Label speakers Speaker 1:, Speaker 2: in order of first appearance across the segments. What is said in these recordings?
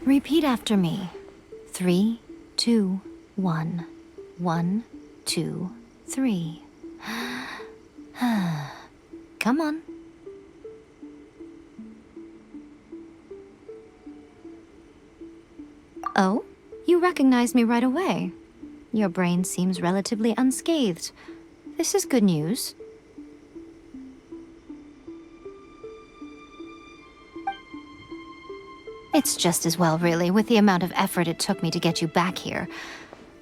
Speaker 1: Repeat after me. 3, 2, 1. 1, 2, 3. Come on. Oh, you recognize me right away. Your brain seems relatively unscathed. This is good news. It's just as well, really, with the amount of effort it took me to get you back here.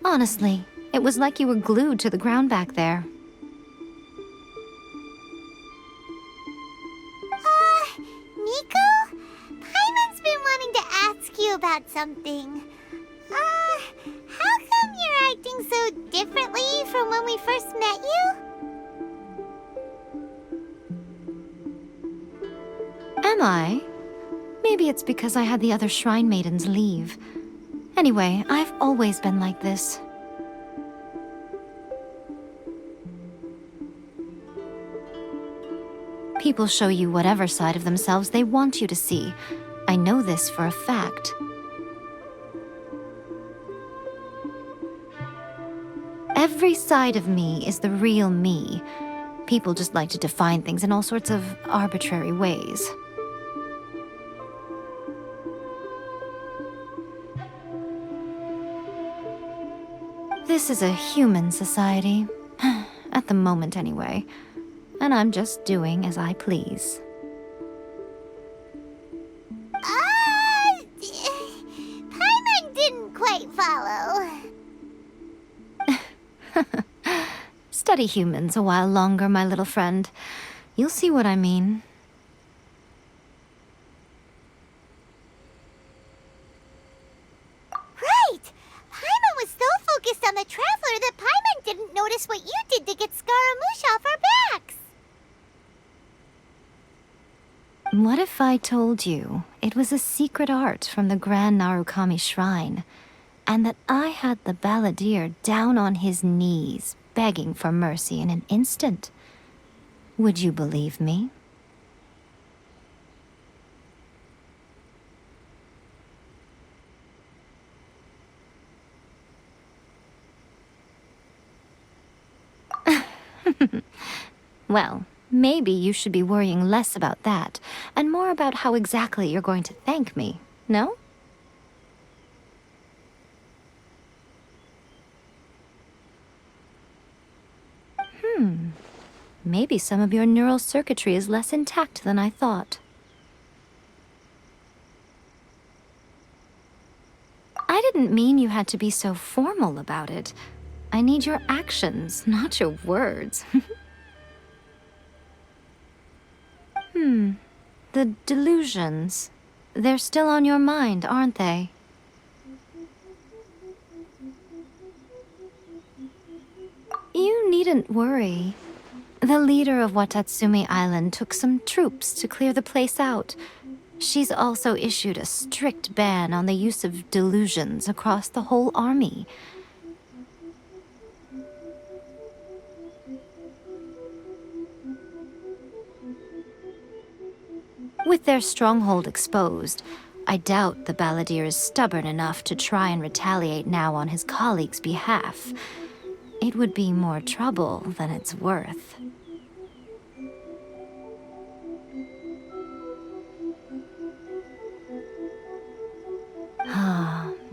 Speaker 1: Honestly, it was like you were glued to the ground back there.
Speaker 2: MIKO? Paimon's been wanting to ask you about something. How come you're acting so differently from when we first met you?
Speaker 1: Am I? Maybe it's because I had the other shrine maidens leave. Anyway, I've always been like this. People show you whatever side of themselves they want you to see. I know this for a fact. Every side of me is the real me. People just like to define things in all sorts of arbitrary ways. This is a human society. At the moment, anyway. And I'm just doing as I please.
Speaker 2: Paimon didn't quite follow.
Speaker 1: Study humans a while longer, my little friend. You'll see what I mean.
Speaker 2: Right! Paimon was so focused on the Traveler that Paimon didn't notice what you did to get Scaramouche off our backs.
Speaker 1: What if I told you it was a secret art from the Grand Narukami Shrine, and that I had the balladeer down on his knees, begging for mercy in an instant? Would you believe me? Well, maybe you should be worrying less about that, and more about how exactly you're going to thank me, no? Maybe some of your neural circuitry is less intact than I thought. I didn't mean you had to be so formal about it. I need your actions, not your words. The delusions. They're still on your mind, aren't they? You needn't worry. The leader of Watatsumi Island took some troops to clear the place out. She's also issued a strict ban on the use of delusions across the whole army. With their stronghold exposed, I doubt the balladeer is stubborn enough to try and retaliate now on his colleagues' behalf. It would be more trouble than it's worth.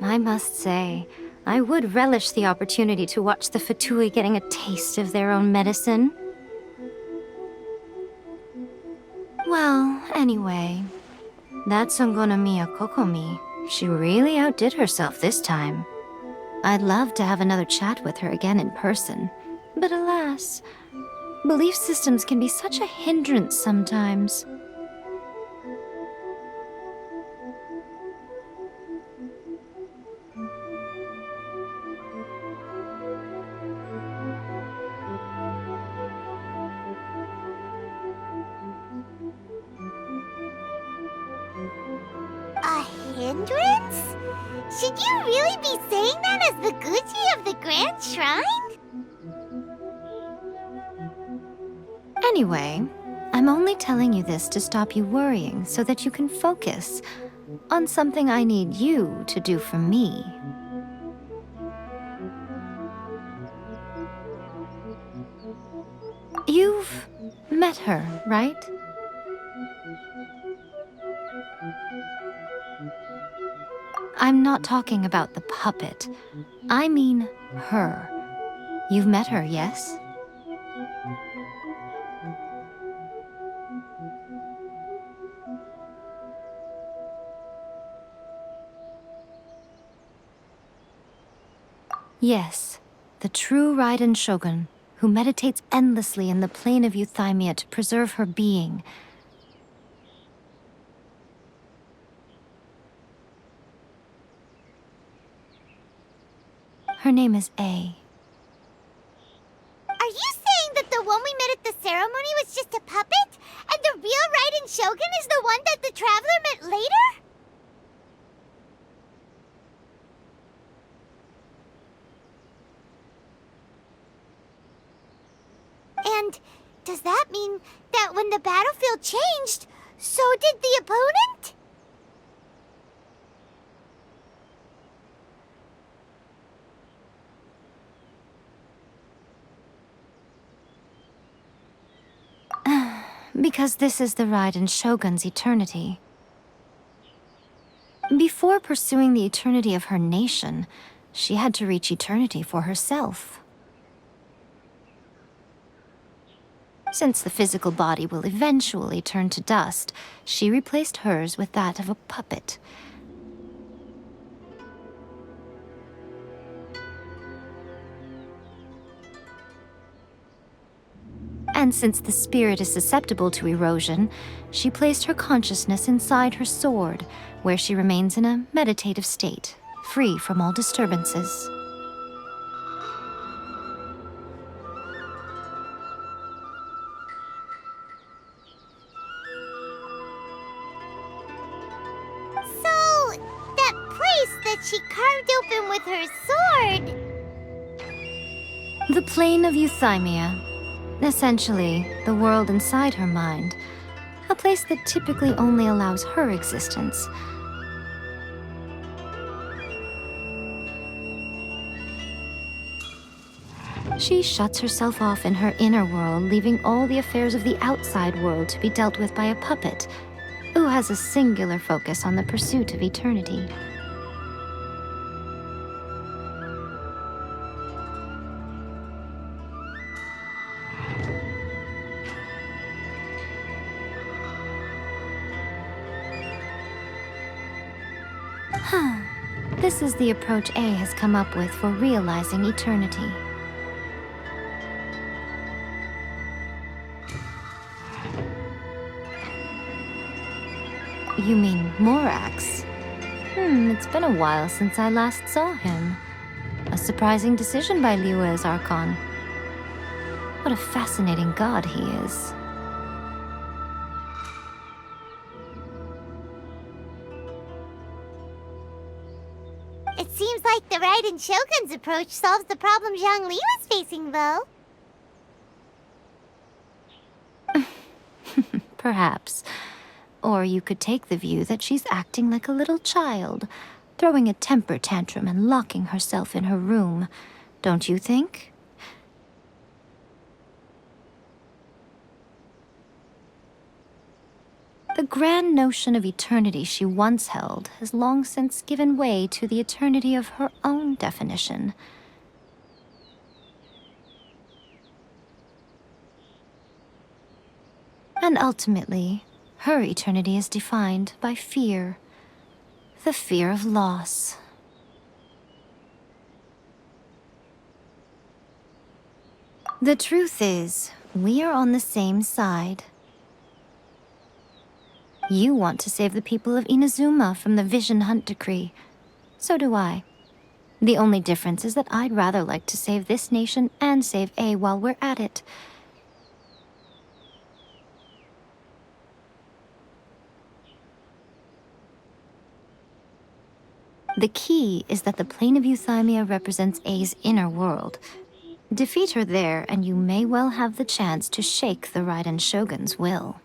Speaker 1: I must say, I would relish the opportunity to watch the Fatui getting a taste of their own medicine. Well, anyway, that Songonomiya Kokomi, she really outdid herself this time. I'd love to have another chat with her again in person, but alas, belief systems can be such a hindrance sometimes.
Speaker 2: A hindrance? Should you really be saying that as the Gucci of the Grand Shrine?
Speaker 1: Anyway, I'm only telling you this to stop you worrying so that you can focus. on something I need you to do for me. You've met her, right? I'm not talking about the puppet. I mean her. You've met her, yes? Yes, the true Raiden Shogun, who meditates endlessly in the plane of Euthymia to preserve her being. Her name is A.
Speaker 2: Are you saying that the one we met at the ceremony was just a puppet? And the real Raiden Shogun is the one that the Traveler met later? And does that mean that when the battlefield changed, so did the opponent?
Speaker 1: Because this is the Raiden Shogun's eternity. Before pursuing the eternity of her nation, she had to reach eternity for herself. Since the physical body will eventually turn to dust, she replaced hers with that of a puppet. And since the spirit is susceptible to erosion, she placed her consciousness inside her sword, where she remains in a meditative state, free from all disturbances.
Speaker 2: So, that place that she carved open with her sword...
Speaker 1: The plane of Euthymia. Essentially, the world inside her mind. A place that typically only allows her existence. She shuts herself off in her inner world, leaving all the affairs of the outside world to be dealt with by a puppet, who has a singular focus on the pursuit of eternity. This is the approach A has come up with for realizing eternity. You mean Morax? It's been a while since I last saw him. A surprising decision by Liyue's Archon. What a fascinating god he is.
Speaker 2: It seems like the Raiden Shogun's approach solves the problem Zhang Li was facing, though.
Speaker 1: Perhaps. Or you could take the view that she's acting like a little child, throwing a temper tantrum and locking herself in her room. Don't you think? The grand notion of eternity she once held has long since given way to the eternity of her own definition. And ultimately, her eternity is defined by fear. The fear of loss. The truth is, we are on the same side. You want to save the people of Inazuma from the Vision Hunt Decree. So do I. The only difference is that I'd rather like to save this nation and save A while we're at it. The key is that the plane of Euthymia represents A's inner world. Defeat her there, and you may well have the chance to shake the Raiden Shogun's will.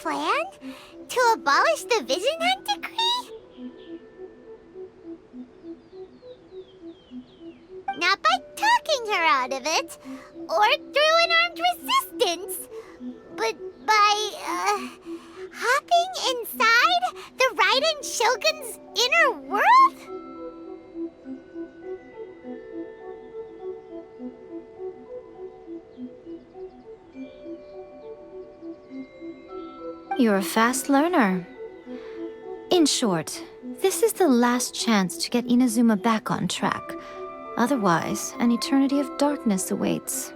Speaker 2: plan? To abolish the Vision Hunt decree? Not by talking her out of it, or through an armed resistance, but by, hopping inside the Raiden Shogun's inner world?
Speaker 1: You're a fast learner. In short, this is the last chance to get Inazuma back on track. Otherwise, an eternity of darkness awaits.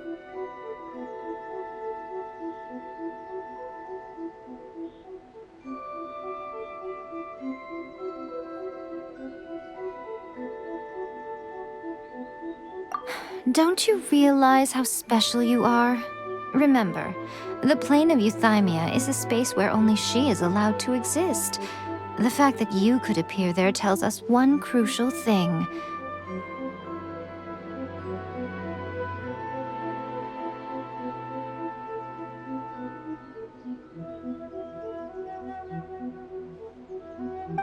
Speaker 1: Don't you realize how special you are? Remember, the plane of Euthymia is a space where only she is allowed to exist. The fact that you could appear there tells us one crucial thing.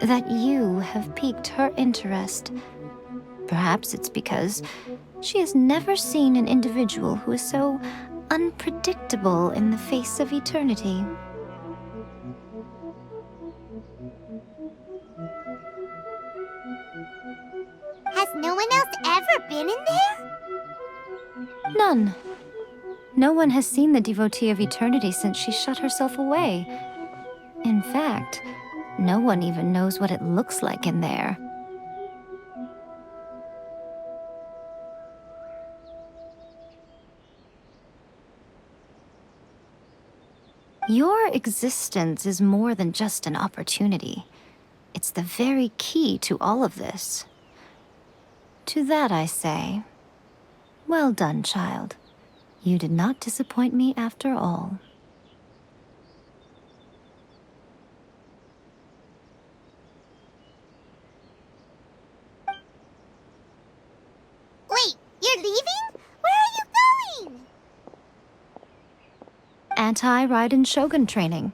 Speaker 1: That you have piqued her interest. Perhaps it's because she has never seen an individual who is so unpredictable in the face of eternity.
Speaker 2: Has no one else ever been in there?
Speaker 1: None. No one has seen the devotee of eternity since she shut herself away. In fact, no one even knows what it looks like in there. Your existence is more than just an opportunity. It's the very key to all of this. To that I say, well done, child. You did not disappoint me after all.
Speaker 2: Wait, you're leaving? Where are you going?
Speaker 1: Anti-Raiden Shogun training.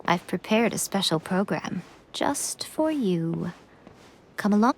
Speaker 1: I've prepared a special program just for you. Come along.